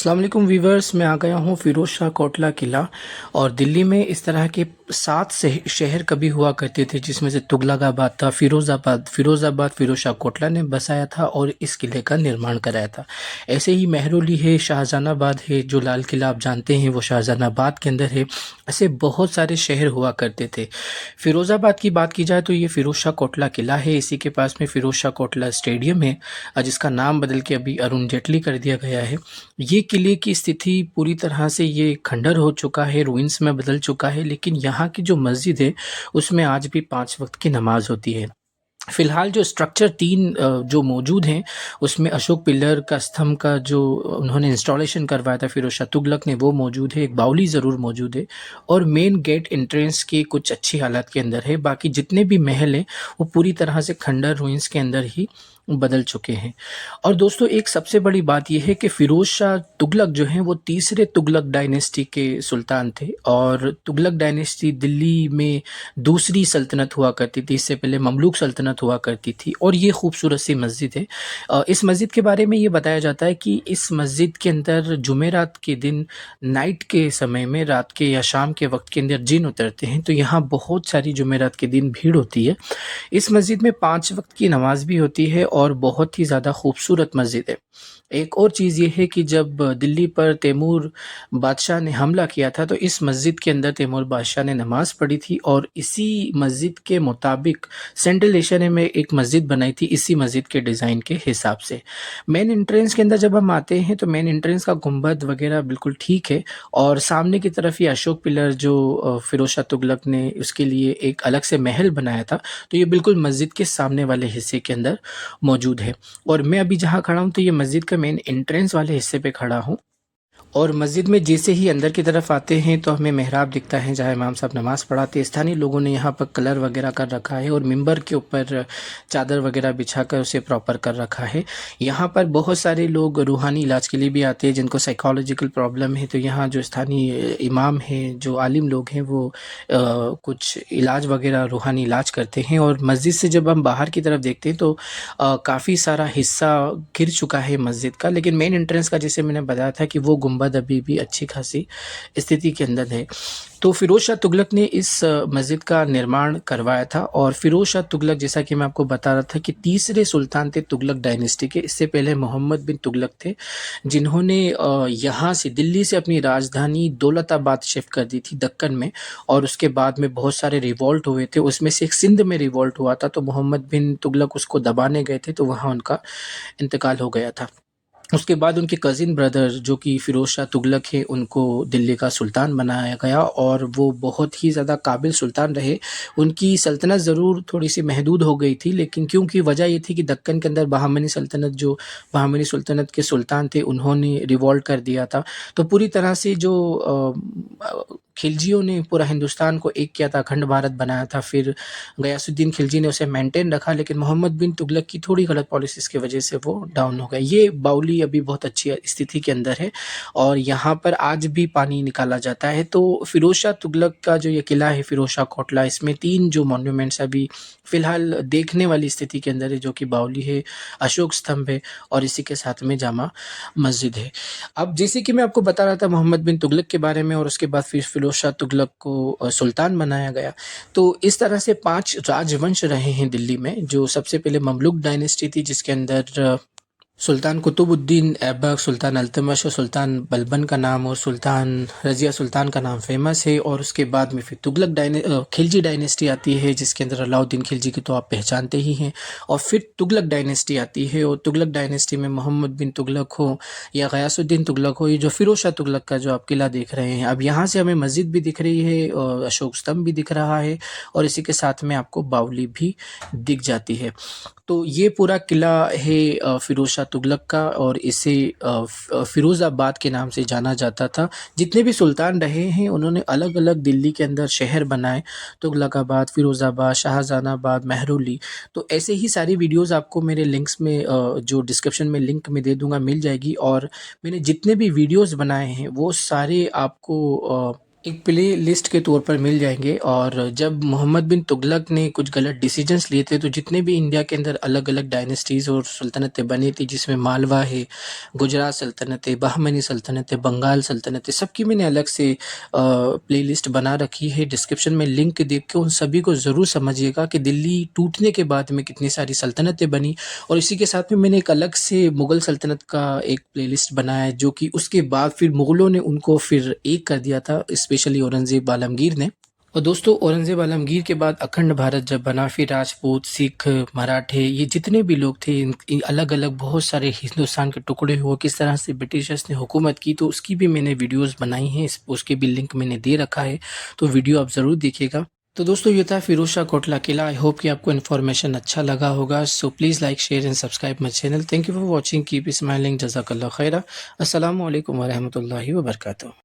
अस्सलाम वालेकुम वीवर्स, मैं आ गया हूँ फ़िरोज़ शाह कोटला किला। और दिल्ली में इस तरह के 7 शहर कभी हुआ करते थे, जिसमें से तुगलकाबाद था, फ़िरोज़ाबाद फ़िरोज़ शाह कोटला ने बसाया था और इस किले का निर्माण कराया था। ऐसे ही महरौली है, शाहजहानाबाद है, जो लाल किला आप जानते हैं वो शाहजहानाबाद के अंदर है। ऐसे बहुत सारे शहर हुआ करते थे। फ़िरोज़ाबाद की बात की जाए तो ये फ़िरोज़ शाह कोटला किला है, इसी के पास में फ़िरोज़ शाह कोटला स्टेडियम है, जिसका नाम बदल के अभी अरुण जेटली कर दिया गया है। ये किले की स्थिति पूरी तरह से ये खंडर हो चुका है, रुइंस में बदल चुका है, लेकिन यहाँ की जो मस्जिद है, उसमें आज भी 5 वक़्त की नमाज़ होती है। फ़िलहाल जो स्ट्रक्चर 3 जो मौजूद हैं, उसमें अशोक पिलर का स्तंभ का जो उन्होंने इंस्टॉलेशन करवाया था फ़िरोज़ शाह तुगलक ने, वो मौजूद है, एक बावली ज़रूर मौजूद है और मेन गेट एंट्रेंस की कुछ अच्छी हालत के अंदर है। बाकी जितने भी महल हैं, वो पूरी तरह से खंडर रुइंस के अंदर ही बदल चुके हैं। और दोस्तों, एक सबसे बड़ी बात ये है कि फ़िरोज़ शाह तुगलक जो हैं, वो तीसरे तुगलक डायनेस्टी के सुल्तान थे और तुगलक डायनेस्टी दिल्ली में दूसरी सल्तनत हुआ करती थी। इससे पहले ममलूक सल्तनत हुआ करती थी और ये खूबसूरत सी मस्जिद है। इस मस्जिद के बारे में ये बताया जाता है कि इस मस्जिद के अंदर जुमेरात के दिन नाइट के समय में, रात के या शाम के वक़्त के अंदर जिन उतरते हैं, तो यहाँ बहुत सारी जुमेरात के दिन भीड़ होती है। इस मस्जिद में 5 वक़्त की नमाज़ भी होती है और बहुत ही ज़्यादा खूबसूरत मस्जिद है। एक और चीज़ ये है कि जब दिल्ली पर तैमूर बादशाह ने हमला किया था, तो इस मस्जिद के अंदर तैमूर बादशाह ने नमाज़ पढ़ी थी और इसी मस्जिद के मुताबिक सेंट्रल एशिया में एक मस्जिद बनाई थी, इसी मस्जिद के डिज़ाइन के हिसाब से। मेन एंट्रेंस के अंदर जब हम आते हैं, तो मेन एंट्रेंस का गुंबद वगैरह बिल्कुल ठीक है और सामने की तरफ ये अशोक पिलर जो फ़िरोज़ शाह तुगलक ने उसके लिए एक अलग से महल बनाया था, तो ये बिल्कुल मस्जिद के सामने वाले हिस्से के अंदर मौजूद है। और मैं अभी जहाँ खड़ा हूँ, तो ये मस्जिद का मेन एंट्रेंस वाले हिस्से पे खड़ा हूँ और मस्जिद में जैसे ही अंदर की तरफ आते हैं, तो हमें मेहराब दिखता है जहाँ इमाम साहब नमाज़ पढ़ाते हैं। स्थानीय लोगों ने यहाँ पर कलर वगैरह कर रखा है और मिंबर के ऊपर चादर वगैरह बिछाकर उसे प्रॉपर कर रखा है। यहाँ पर बहुत सारे लोग रूहानी इलाज के लिए भी आते हैं, जिनको साइकोलॉजिकल प्रॉब्लम है, तो यहाँ जो स्थानीय इमाम हैं, जो आलिम लोग हैं, वो कुछ इलाज वगैरह रूहानी इलाज करते हैं। और मस्जिद से जब हम बाहर की तरफ देखते हैं, तो काफ़ी सारा हिस्सा गिर चुका है मस्जिद का, लेकिन मेन एंट्रेंस का जैसे मैंने बताया था कि वो गुंबद अभी भी अच्छी खासी स्थिति के अंदर है। तो फ़िरोज़ शाह तुगलक ने इस मस्जिद का निर्माण करवाया था और फ़िरोज़ शाह तुगलक, जैसा कि मैं आपको बता रहा था, कि तीसरे सुल्तान थे तुगलक डायनेस्टी के। इससे पहले मोहम्मद बिन तुगलक थे, जिन्होंने यहाँ से दिल्ली से अपनी राजधानी दौलताबाद शिफ्ट कर दी थी दक्कन में और उसके बाद में बहुत सारे रिवॉल्ट हुए थे। उसमें से एक सिंध में रिवॉल्ट हुआ था, तो मोहम्मद बिन तुगलक उसको दबाने गए थे, तो वहाँ उनका इंतकाल हो गया था। उसके बाद उनके कज़िन ब्रदर जो कि फ़िरोज़ शाह तुगलक हैं, उनको दिल्ली का सुल्तान बनाया गया और वो बहुत ही ज़्यादा काबिल सुल्तान रहे। उनकी सल्तनत ज़रूर थोड़ी-सी महदूद हो गई थी, लेकिन क्योंकि वजह ये थी कि दक्कन के अंदर बहमनी सुल्तनत के सुल्तान थे, उन्होंने रिवॉल्ट कर दिया था। तो पूरी तरह से जो खिलजियों ने पूरा हिंदुस्तान को एक किया था, अखंड भारत बनाया था, फिर गयासुद्दीन खिलजी ने उसे मेंटेन रखा, लेकिन मोहम्मद बिन तुगलक की थोड़ी गलत पॉलिसीज़ की वजह से वो डाउन हो गए। ये बावली अभी बहुत अच्छी स्थिति के अंदर है और यहाँ पर आज भी पानी निकाला जाता है। तो फ़िरोज़ शाह तुगलक का जो ये किला है फ़िरोज़ शाह कोटला, इसमें 3 जो मॉन्यूमेंट्स अभी फ़िलहाल देखने वाली स्थिति के अंदर है, जो कि बावली है, अशोक स्तंभ है और इसी के साथ में जामा मस्जिद है। अब जैसे कि मैं आपको बता रहा था मोहम्मद बिन तुगलक के बारे में और उसके बाद फिर फ़िरोज़ शाह तुगलक को सुल्तान बनाया गया। तो इस तरह से 5 राजवंश रहे हैं दिल्ली में। जो सबसे पहले ममलूक डायनेस्टी थी, जिसके अंदर सुल्तान कुतुबुद्दीन ऐबक, सुल्तान अल्तमश और सुल्तान बलबन का नाम और सुल्तान रज़िया सुल्तान का नाम फ़ेमस है। और उसके बाद में फिर खिलजी डायनेस्टी आती है, जिसके अंदर अलाउद्दीन खिलजी की तो आप पहचानते ही हैं। और फिर तुगलक डायनेस्टी आती है और तुगलक डायनेस्टी में मोहम्मद बिन तुगलक हो या गयासुद्दीन तुगलक हो, ये जो फ़िरोज़ शाह तुगलक का जो आप किला देख रहे हैं, अब यहाँ से हमें मस्जिद भी दिख रही है और अशोक स्तंभ भी दिख रहा है और इसी के साथ में आपको बावली भी दिख जाती है। तो ये पूरा किला है फ़िरोज़ शाह तुगलक का और इसे फ़िरोज़ाबाद के नाम से जाना जाता था। जितने भी सुल्तान रहे हैं, उन्होंने अलग-अलग दिल्ली के अंदर शहर बनाए, तुगलकाबाद, फ़िरोज़ाबाद, शाहजहानाबाद, महरौली। तो ऐसे ही सारी वीडियोज़ आपको मेरे लिंक्स में जो डिस्क्रिप्शन में लिंक में दे दूँगा, मिल जाएगी। और मैंने जितने भी वीडियोज़ बनाए हैं, वो सारे आपको एक प्ले लिस्ट के तौर पर मिल जाएंगे। और जब मोहम्मद बिन तुगलक ने कुछ गलत डिसीजंस लिए थे तो जितने भी इंडिया के अंदर अलग अलग डायनेस्टीज़ और सल्तनतें बनी थी, जिसमें मालवा है, गुजरात सल्तनत है, बहमनी सल्तनत है, बंगाल सल्तनत है, सबकी मैंने अलग से प्ले लिस्ट बना रखी है। डिस्क्रिप्शन में लिंक देख के उन सभी को ज़रूर समझिएगा कि दिल्ली टूटने के बाद में कितनी सारी सल्तनतें बनी। और इसी के साथ में मैंने एक अलग से मुग़ल सल्तनत का एक प्लेलिस्ट बनाया है, जो कि उसके बाद फिर मुग़लों ने उनको फिर एक कर दिया था, स्पेशली औरंगज़ेब आलमगीर ने। और दोस्तों, औरंगज़ेब आलमगीर के बाद अखंड भारत जब बना, फिर राजपूत, सिख, मराठे, ये जितने भी लोग थे, इन अलग-अलग बहुत सारे हिंदुस्तान के टुकड़े हुए, किस तरह से ब्रिटिशर्स ने हुकूमत की, तो उसकी भी मैंने वीडियोज़ बनाई हैं। उसके भी लिंक मैंने दे रखा है, तो वीडियो आप ज़रूर देखिएगा। तो दोस्तों, ये था फिरोज शाह कोटला किला। आई होप कि आपको इन्फॉर्मेशन अच्छा लगा होगा। So please like, share and subscribe my channel. Thank you for watching. Keep smiling. जज़ाकल्लाह खैरा। अस्सलामु अलैकुम वरहमतुल्लाहि वबरकातुहू।